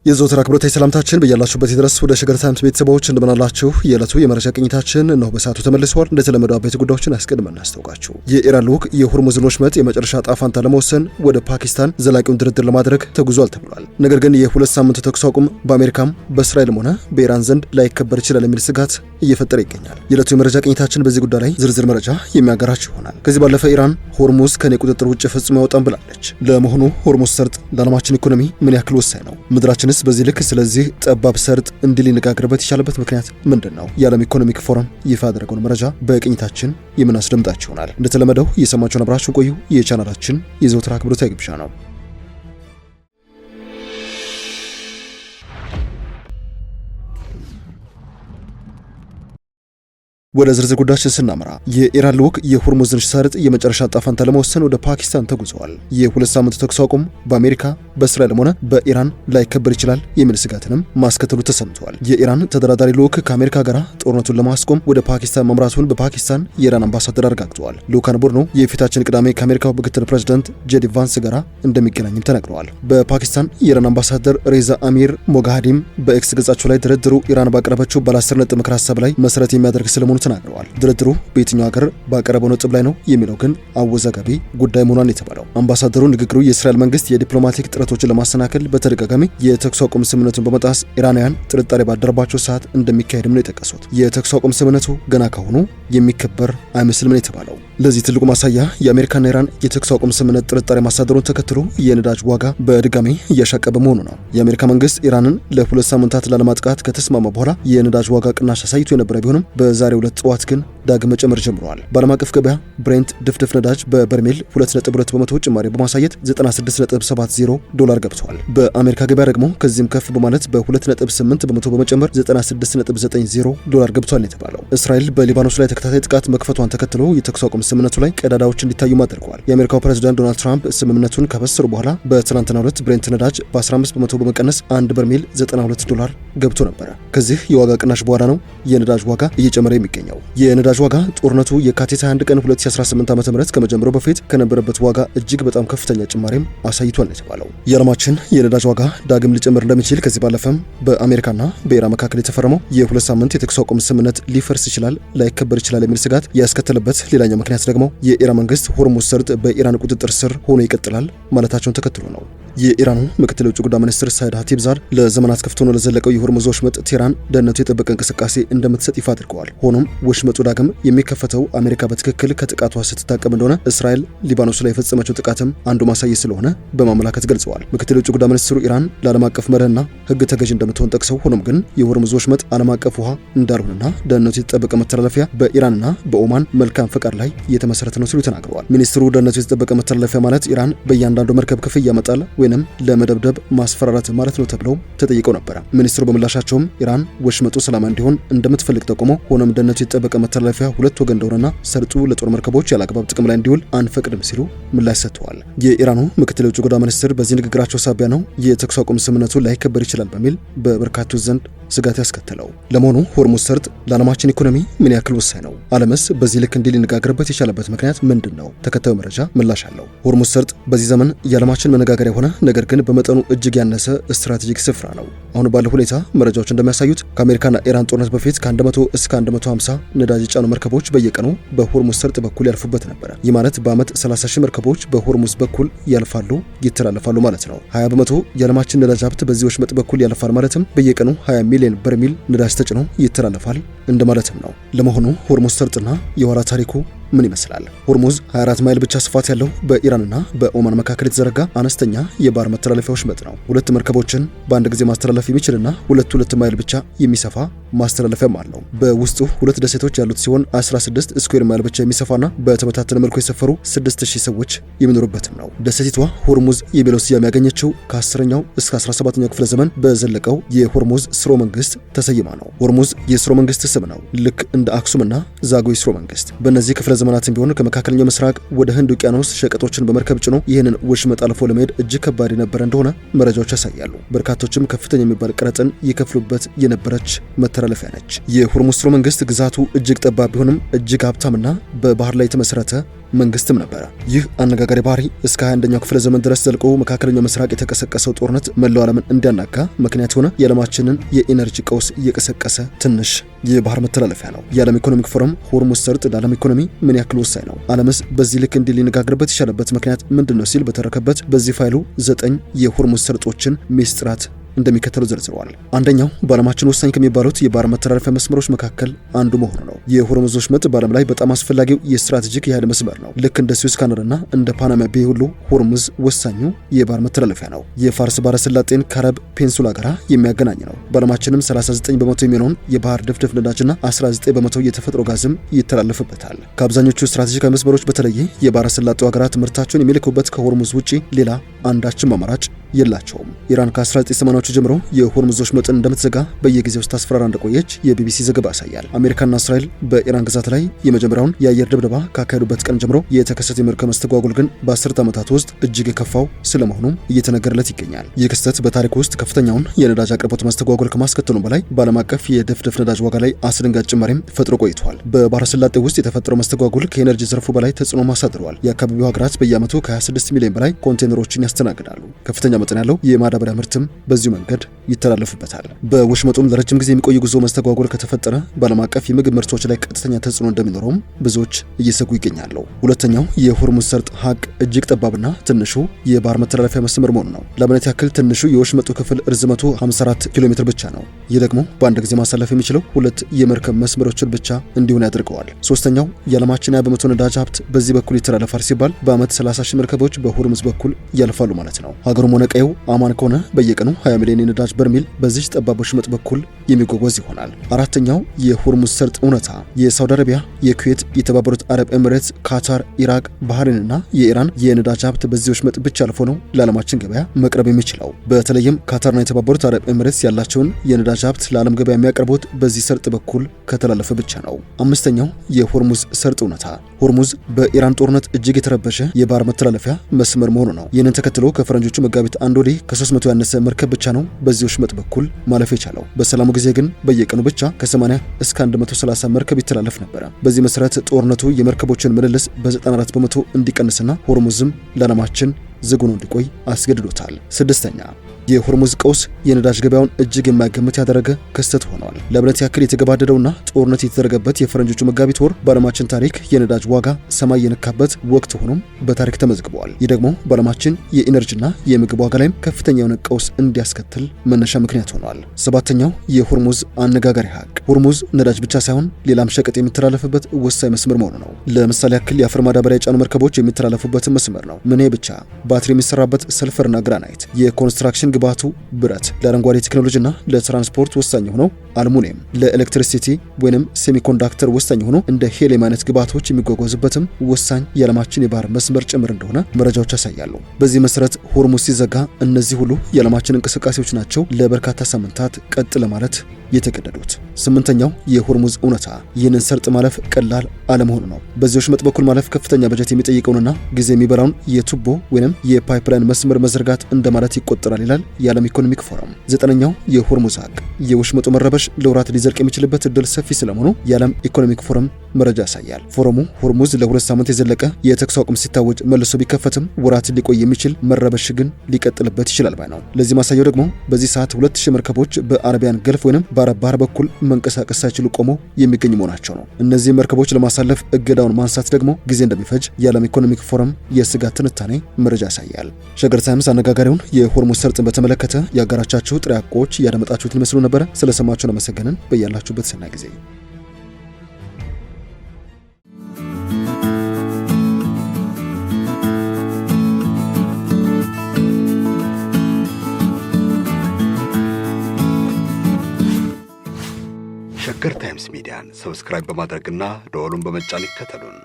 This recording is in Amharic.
የዘወትር አክብሮታዊ ሰላምታችን በያላችሁበት ድረስ ወደ ሸገር ታይምስ ቤተሰቦች እንደምናላችሁ የዕለቱ የመረጃ ቅኝታችን ነው በሰዓቱ ተመልሷል። እንደተለመደው አበይት ጉዳዮችን አስቀድመን እናስታውቃችሁ። የኢራን ልዑክ የሆርሙዝን ወሽመጥ የመጨረሻ ዕጣ ፈንታ ለመወሰን ወደ ፓኪስታን ዘላቂውን ድርድር ለማድረግ ተጉዟል ተብሏል። ነገር ግን የሁለት ሳምንት ተኩስ አቁም በአሜሪካም በእስራኤልም ሆነ በኢራን ዘንድ ላይከበር ይችላል የሚል ስጋት እየፈጠረ ይገኛል። የዕለቱ የመረጃ ቅኝታችን በዚህ ጉዳይ ላይ ዝርዝር መረጃ የሚያጋራችሁ ይሆናል። ከዚህ ባለፈ ኢራን ሆርሙዝ ከኔ ቁጥጥር ውጭ ፈጽሞ ያወጣም ብላለች። ለመሆኑ ሆርሙዝ ሰርጥ ለዓለማችን ኢኮኖሚ ምን ያክል ወሳኝ ነው? ምድራችን በዚህ ልክ ስለዚህ ጠባብ ሰርጥ እንዲሊነጋገርበት የቻለበት ምክንያት ምንድን ነው? የዓለም ኢኮኖሚክ ፎረም ይፋ ያደረገውን መረጃ በቅኝታችን የምናስደምጣችሁ ይሆናል። እንደተለመደው እየሰማችሁን አብራችሁን ቆዩ። የቻናላችን የዘወትር አክብሮታዊ ግብዣ ነው። ወደ ዝርዝር ጉዳዮችን ስናመራ የኢራን ልዑክ የሆርሙዝን ሰርጥ የመጨረሻ ዕጣ ፈንታ ለመወሰን ወደ ፓኪስታን ተጉዘዋል። የሁለት ሳምንት ተኩስ አቁም በአሜሪካ በእስራኤልም ሆነ በኢራን ላይከበር ይችላል የሚል ስጋትንም ማስከተሉ ተሰምተዋል። የኢራን ተደራዳሪ ልዑክ ከአሜሪካ ጋር ጦርነቱን ለማስቆም ወደ ፓኪስታን መምራቱን በፓኪስታን የኢራን አምባሳደር አረጋግጠዋል። ልዑካን ቡድኑ የፊታችን ቅዳሜ ከአሜሪካው ምክትል ፕሬዚዳንት ጄዲ ቫንስ ጋር እንደሚገናኝም ተነግረዋል። በፓኪስታን የኢራን አምባሳደር ሬዛ አሚር ሞጋሃዲም በኤክስ ገጻቸው ላይ ድርድሩ ኢራን ባቀረበችው ባለ 10 ነጥብ ምክር ሀሳብ ላይ መሰረት የሚያደርግ ስለመሆኑ ተናግረዋል። ድርድሩ በየትኛው ሀገር ባቀረበው ነጥብ ላይ ነው የሚለው ግን አወዛጋቢ ጉዳይ መሆኑን የተባለው አምባሳደሩ ንግግሩ የእስራኤል መንግስት የዲፕሎማቲክ ጥረቶችን ለማሰናከል በተደጋጋሚ የተኩስ አቁም ስምምነቱን በመጣስ ኢራናውያን ጥርጣሬ ባደረባቸው ሰዓት እንደሚካሄድም ነው የጠቀሱት። የተኩስ አቁም ስምምነቱ ገና ካሁኑ የሚከበር አይመስልም ነው የተባለው። ለዚህ ትልቁ ማሳያ የአሜሪካና ኢራን የተኩስ አቁም ስምምነት ጥርጣሬ ማሳደሩን ተከትሎ የነዳጅ ዋጋ በድጋሚ እያሻቀበ መሆኑ ነው። የአሜሪካ መንግስት ኢራንን ለ2 ሳምንታት ላለማጥቃት ከተስማማ በኋላ የነዳጅ ዋጋ ቅናሽ አሳይቶ የነበረ ቢሆንም በዛሬው ዕለት ጠዋት ግን ዳግም መጨመር ጀምረዋል። በዓለም አቀፍ ገበያ ብሬንት ድፍድፍ ነዳጅ በበርሜል 2.2 በመቶ ጭማሪ በማሳየት $96.70 ገብቷል። በአሜሪካ ገበያ ደግሞ ከዚህም ከፍ በማለት በ2.8 በመቶ በመጨመር $96.90 ገብቷል የተባለው። እስራኤል በሊባኖስ ላይ ተከታታይ ጥቃት መክፈቷን ተከትሎ የተኩስ አቁም ስምምነቱ ላይ ቀዳዳዎች እንዲታዩ አድርገዋል። የአሜሪካው ፕሬዝዳንት ዶናልድ ትራምፕ ስምምነቱን ከበሰሩ በኋላ በትናንትናው ዕለት ብሬንት ነዳጅ በ15 በመቶ በመቀነስ አንድ በርሜል $92 ገብቶ ነበረ። ከዚህ የዋጋ ቅናሽ በኋላ ነው የነዳጅ ዋጋ እየጨመረ የሚገኘው። የነዳጅ ዋጋ ጦርነቱ የካቲት 21 ቀን 2018 ዓ.ም ከመጀመሩ በፊት ከነበረበት ዋጋ እጅግ በጣም ከፍተኛ ጭማሪም አሳይቷል የተባለው። የዓለማችን የነዳጅ ዋጋ ዳግም ሊጨምር እንደሚችል ከዚህ ባለፈም በአሜሪካና በኢራን መካከል የተፈረመው የሁለት ሳምንት የተኩስ አቁም ስምምነት ሊፈርስ ይችላል፣ ላይከበር ይችላል የሚል ስጋት ያስከተለበት ሌላኛው ምክንያት ደግሞ የኢራን መንግስት ሆርሙዝ ሰርጥ በኢራን ቁጥጥር ስር ሆኖ ይቀጥላል ማለታቸውን ተከትሎ ነው። የኢራኑ ምክትል የውጭ ጉዳይ ሚኒስትር ሳይድ ሀቲብዛድ ለዘመናት ከፍቶ ነው ለዘለቀው የሆርሙዝ ወሽመጥ ቴህራን ደህንነቱ የጠበቀ እንቅስቃሴ እንደምትሰጥ ይፋ አድርገዋል። ሆኖም ወሽመጡ ዳግም የሚከፈተው አሜሪካ በትክክል ከጥቃቷ ስትታቀም እንደሆነ እስራኤል ሊባኖስ ላይ የፈጸመችው ጥቃትም አንዱ ማሳያ ስለሆነ በማመላከት ገልጸዋል። ምክትል የውጭ ጉዳይ ሚኒስትሩ ኢራን ለዓለም አቀፍ መርህና ሕግ ተገዥ እንደምትሆን ጠቅሰው ሆኖም ግን የሆርሙዝ ወሽመጥ ዓለም አቀፍ ውሃ እንዳልሆነና ደህንነቱ የተጠበቀ መተላለፊያ በኢራንና በኦማን መልካም ፈቃድ ላይ የተመሰረተ ነው ሲሉ ተናግረዋል። ሚኒስትሩ ደህንነቱ የተጠበቀ መተላለፊያ ማለት ኢራን በእያንዳንዱ መርከብ ክፍያ ያመጣል ወይንም ለመደብደብ ማስፈራራት ማለት ነው ተብለው ተጠይቀው ነበር። ሚኒስትሩ በምላሻቸውም ኢራን ወሽመጡ ሰላም እንዲሆን እንደምትፈልግ ጠቁመው ሆኖም ደህንነቱ የተጠበቀ መተላለፊያ ሁለት ወገን እንደሆነና ሰርጡ ለጦር መርከቦች ያለአግባብ ጥቅም ላይ እንዲውል አንፈቅድም ሲሉ ምላሽ ሰጥተዋል። የኢራኑ ምክትል የውጭ ጉዳይ ሚኒስትር በዚህ ንግግራቸው ሳቢያ ነው የተኩስ አቁም ስምምነቱ ላይከበር ይችላል በሚል በበርካቶች ዘንድ ስጋት ያስከተለው። ለመሆኑ ሆርሙዝ ሰርጥ ለዓለማችን ኢኮኖሚ ምን ያክል ወሳኝ ነው? ዓለምስ በዚህ ልክ እንዲሊነጋገርበት የቻለበት ምክንያት ምንድን ነው? ተከታዩ መረጃ ምላሽ አለው። ሆርሙዝ ሰርጥ በዚህ ዘመን የዓለማችን መነጋገሪያ የሆነ ነገር ግን በመጠኑ እጅግ ያነሰ ስትራቴጂክ ስፍራ ነው። አሁን ባለው ሁኔታ መረጃዎች እንደሚያሳዩት ከአሜሪካና ኢራን ጦርነት በፊት ከ100 እስከ 150 ነዳጅ የጫኑ መርከቦች በየቀኑ በሆርሙዝ ሰርጥ በኩል ያልፉበት ነበር። ይህ ማለት በዓመት 30,000 መርከቦች በሆርሙዝ በኩል ያልፋሉ፣ ይተላለፋሉ ማለት ነው። 20 በመቶ የዓለማችን ነዳጅ ሀብት በዚህ ወሽመጥ በኩል ያልፋል ማለትም በየቀኑ 20 ሚሊዮን በርሜል ነዳጅ ተጭኖ ይተላለፋል እንደማለትም ነው። ለመሆኑ ሆርሙዝ ሰርጥና የኋላ ታሪኩ ምን ይመስላል? ሆርሙዝ 24 ማይል ብቻ ስፋት ያለው በኢራንና በኦማን መካከል የተዘረጋ አነስተኛ የባህር መተላለፊያ ወሽመጥ ነው። ሁለት መርከቦችን በአንድ ጊዜ ማስተላለፍ የሚችልና 2 ማይል ብቻ የሚሰፋ ማስተላለፊያም አለው። በውስጡ 2 ደሴቶች ያሉት ሲሆን 16 ስኩዌር ማይል ብቻ የሚሰፋና በተበታተነ መልኩ የሰፈሩ 6000 ሰዎች የሚኖሩበትም ነው። ደሴቲቷ ሆርሙዝ የሚለው ስያሜ ያገኘችው ከ10ኛው እስከ 17ኛው ክፍለ ዘመን በዘለቀው የሆርሙዝ ስርወ መንግስት ተሰይማ ነው። ሆርሙዝ የስርወ መንግስት ስም ነው፣ ልክ እንደ አክሱምና ዛጉዌ ስርወ መንግስት። በእነዚህ ክፍለ ዘመናትም ቢሆን ከመካከለኛው ምስራቅ ወደ ህንድ ውቅያኖስ ሸቀጦችን በመርከብ ጭኖ ይህንን ወሽመጥ አልፎ ለመሄድ እጅግ ከባድ የነበረ እንደሆነ መረጃዎች ያሳያሉ። በርካቶችም ከፍተኛ የሚባል ቀረጥን ይከፍሉበት የነበረች መተላለፊያ ነች። የሆርሙዝ ስርወ መንግስት ግዛቱ እጅግ ጠባብ ቢሆንም እጅግ ሀብታምና በባህር ላይ የተመሰረተ መንግስትም ነበረ። ይህ አነጋጋሪ ባህሪ እስከ 21ኛው ክፍለ ዘመን ድረስ ዘልቆ መካከለኛው ምስራቅ የተቀሰቀሰው ጦርነት መላው ዓለምን እንዲያናጋ ምክንያት ሆነ። የዓለማችንን የኢነርጂ ቀውስ እየቀሰቀሰ ትንሽ የባህር መተላለፊያ ነው። የዓለም ኢኮኖሚክ ፎረም ሆርሙዝ ሰርጥ ለዓለም ኢኮኖሚ ምን ያክል ወሳኝ ነው? ዓለምስ በዚህ ልክ እንዲህ ሊነጋገርበት የቻለበት ምክንያት ምንድን ነው ሲል በተረከበት በዚህ ፋይሉ 9 የሆርሙዝ ሰርጦችን ሚስጥራት እንደሚከተሉ ዘርዝረዋል። አንደኛው በዓለማችን ወሳኝ ከሚባሉት የባህር መተላለፊያ መስመሮች መካከል አንዱ መሆኑ ነው። የሆርሙዝ ወሽመጥ በዓለም ላይ በጣም አስፈላጊው የስትራቴጂክ የኃይል መስመር ነው። ልክ እንደ ስዊዝ ካናልና እንደ ፓናማ ቤ ሁሉ ሆርሙዝ ወሳኙ የባህር መተላለፊያ ነው። የፋርስ ባህረ ሰላጤን ከአረብ ፔንሱላ ጋር የሚያገናኝ ነው። በዓለማችንም 39 በመቶ የሚሆነውን የባህር ድፍድፍ ነዳጅና 19 በመቶ የተፈጥሮ ጋዝም ይተላለፍበታል። ከአብዛኞቹ ስትራቴጂካዊ መስመሮች በተለየ የባህረ ሰላጤው ሀገራት ምርታቸውን የሚልኩበት ከሆርሙዝ ውጪ ሌላ አንዳችም አማራጭ የላቸውም። ኢራን ከ1980ዎቹ ጀምሮ የሆርሙዝ ወሽመጥን እንደምትዘጋ በየጊዜው ስታስፈራራ እንደቆየች የቢቢሲ ዘገባ ያሳያል። አሜሪካና እስራኤል በኢራን ግዛት ላይ የመጀመሪያውን የአየር ድብደባ ካካሄዱበት ቀን ጀምሮ የተከሰተ የመርከብ መስተጓጎል ግን በ10 ዓመታት ውስጥ እጅግ የከፋው ስለመሆኑም እየተነገረለት ይገኛል። ይህ ክስተት በታሪክ ውስጥ ከፍተኛውን የነዳጅ አቅርቦት መስተጓጎል ከማስከተሉ በላይ በዓለም አቀፍ የድፍድፍ ነዳጅ ዋጋ ላይ አስደንጋጭ ጭማሪም ፈጥሮ ቆይቷል። በባህረ ሰላጤ ውስጥ የተፈጠረው መስተጓጎል ከኤነርጂ ዘርፉ በላይ ተጽዕኖ አሳድሯል። የአካባቢው ሀገራት በየዓመቱ ከ26 ሚሊዮን በላይ ኮንቴነሮችን ያስተናግዳሉ። ከፍተኛ መጠን ያለው የማዳበሪያ ምርትም በዚሁ መንገድ ይተላለፍበታል። በወሽመጡም ለረጅም ጊዜ የሚቆይ ጉዞ መስተጓጎል ከተፈጠረ በዓለም አቀፍ የምግብ ምርቶች ላይ ቀጥተኛ ተጽዕኖ እንደሚኖረውም ብዙዎች እየሰጉ ይገኛሉ። ሁለተኛው የሆርሙዝ ሰርጥ ሀቅ እጅግ ጠባብና ትንሹ የባህር መተላለፊያ መስመር መሆኑ ነው። ለአብነት ያክል ትንሹ የወሽመጡ ክፍል ርዝመቱ 54 ኪሎ ሜትር ብቻ ነው። ይህ ደግሞ በአንድ ጊዜ ማሳለፍ የሚችለው 2 የመርከብ መስመሮችን ብቻ እንዲሆን ያደርገዋል። ሶስተኛው የዓለማችን 20 በመቶ ነዳጅ ሀብት በዚህ በኩል ይተላለፋል ሲባል በዓመት 30 ሺህ መርከቦች በሆርሙዝ በኩል ያልፋሉ ማለት ነው። ሀገሩም ሆነ ቀየው አማን ከሆነ በየቀኑ 20 ሚሊዮን የነዳጅ በርሜል በዚህ ጠባብ ወሽመጥ በኩል የሚጓጓዝ ይሆናል። አራተኛው የሆርሙዝ ሰርጥ እውነታ የሳውዲ አረቢያ፣ የኩዌት፣ የተባበሩት አረብ ኤሚሬትስ፣ ካታር፣ ኢራቅ፣ ባህሬንና የኢራን የነዳጅ ሀብት በዚህ ወሽመጥ ብቻ አልፎ ነው ለዓለማችን ገበያ መቅረብ የሚችለው። በተለይም ካታርና የተባበሩት አረብ ኤሚሬትስ ያላቸውን የነዳጅ ሀብት ለዓለም ገበያ የሚያቀርቡት በዚህ ሰርጥ በኩል ከተላለፈ ብቻ ነው። አምስተኛው የሆርሙዝ ሰርጥ እውነታ ሆርሙዝ በኢራን ጦርነት እጅግ የተረበሸ የባህር መተላለፊያ መስመር መሆኑ ነው። ይህንን ተከትሎ ከፈረንጆቹ መጋቢት አንድ ወዲህ ከ300 ያነሰ መርከብ ብቻ ነው በዚህ ወሽመጥ በኩል ማለፍ የቻለው። በሰላሙ ጊዜ ግን በየቀኑ ብቻ ከ80 እስከ 130 መርከብ ይተላለፍ ነበረ። በዚህ መሰረት ጦርነቱ የመርከቦችን ምልልስ በ94 በመቶ እንዲቀንስና ሆርሙዝም ለዓለማችን ዝግ ሆኖ እንዲቆይ አስገድዶታል። ስድስተኛ የሆርሙዝ ቀውስ የነዳጅ ገበያውን እጅግ የማይገመት ያደረገ ክስተት ሆኗል። ለአብነት ያክል የተገባደደውና ጦርነት የተደረገበት የፈረንጆቹ መጋቢት ወር በዓለማችን ታሪክ የነዳጅ ዋጋ ሰማይ የነካበት ወቅት ሆኖም በታሪክ ተመዝግበዋል። ይህ ደግሞ በዓለማችን የኢነርጂና የምግብ ዋጋ ላይም ከፍተኛ የሆነ ቀውስ እንዲያስከትል መነሻ ምክንያት ሆኗል። ሰባተኛው የሆርሙዝ አነጋጋሪ ሀቅ ሆርሙዝ ነዳጅ ብቻ ሳይሆን ሌላም ሸቀጥ የሚተላለፍበት ወሳኝ መስመር መሆኑ ነው። ለምሳሌ ያክል የአፈር ማዳበሪያ የጫኑ መርከቦች የሚተላለፉበት መስመር ነው። ምን ብቻ ባትሪ የሚሰራበት ሰልፈርና ግራናይት፣ የኮንስትራክሽን ግባቱ ብረት፣ ለአረንጓዴ ቴክኖሎጂና ለትራንስፖርት ወሳኝ ሆነው አልሙኒየም፣ ለኤሌክትሪሲቲ ወይንም ሴሚኮንዳክተር ወሳኝ ሆኖ እንደ ሄሊየም አይነት ግባቶች የሚጓጓዙበትም ወሳኝ የዓለማችን የባህር መስመር ጭምር እንደሆነ መረጃዎች ያሳያሉ። በዚህ መሰረት ሆርሙዝ ሲዘጋ እነዚህ ሁሉ የዓለማችን እንቅስቃሴዎች ናቸው ለበርካታ ሳምንታት ቀጥ ለማለት የተገደዱት። ስምንተኛው የሆርሙዝ እውነታ ይህንን ሰርጥ ማለፍ ቀላል አለመሆኑ ነው። በዚህ ወሽመጥ በኩል ማለፍ ከፍተኛ በጀት የሚጠይቀውንና ጊዜ የሚበላውን የቱቦ ወይንም የፓይፕላይን መስመር መዘርጋት እንደማለት ይቆጠራል ይላል የዓለም ኢኮኖሚክ ፎረም። ዘጠነኛው የሆርሙዝ ሀቅ የወሽመጡ መረበሽ ለወራት ሊዘልቅ የሚችልበት እድል ሰፊ ስለመሆኑ የዓለም ኢኮኖሚክ ፎረም መረጃ ያሳያል። ፎረሙ ሆርሙዝ ለ2 ሳምንት የዘለቀ የተኩስ አቁም ሲታወጅ መልሶ ቢከፈትም ወራት ሊቆይ የሚችል መረበሽ ግን ሊቀጥልበት ይችላል ባይ ነው። ለዚህ ማሳያው ደግሞ በዚህ ሰዓት 2000 መርከቦች በአረቢያን ገልፍ ወይንም በአረብ ባህር በኩል መንቀሳቀስ ሳይችሉ ቆመው የሚገኙ መሆናቸው ነው። እነዚህ መርከቦች ለማሳለፍ እገዳውን ማንሳት ደግሞ ጊዜ እንደሚፈጅ የዓለም ኢኮኖሚክ ፎረም የስጋት ትንታኔ መረጃ ያሳያል። ሸገር ታይምስ አነጋጋሪውን የሆርሙዝ ሰርጥን በተመለከተ ያጋራቻችሁ ጥሬ ሀቆች እያደመጣችሁትን ይመስሉ ነበረ። ስለሰማችሁን አመሰገንን። በያላችሁበት ሰናይ ጊዜ ሸገር ታይምስ ሚዲያን ሰብስክራይብ በማድረግና ደወሉን በመጫን ይከተሉን።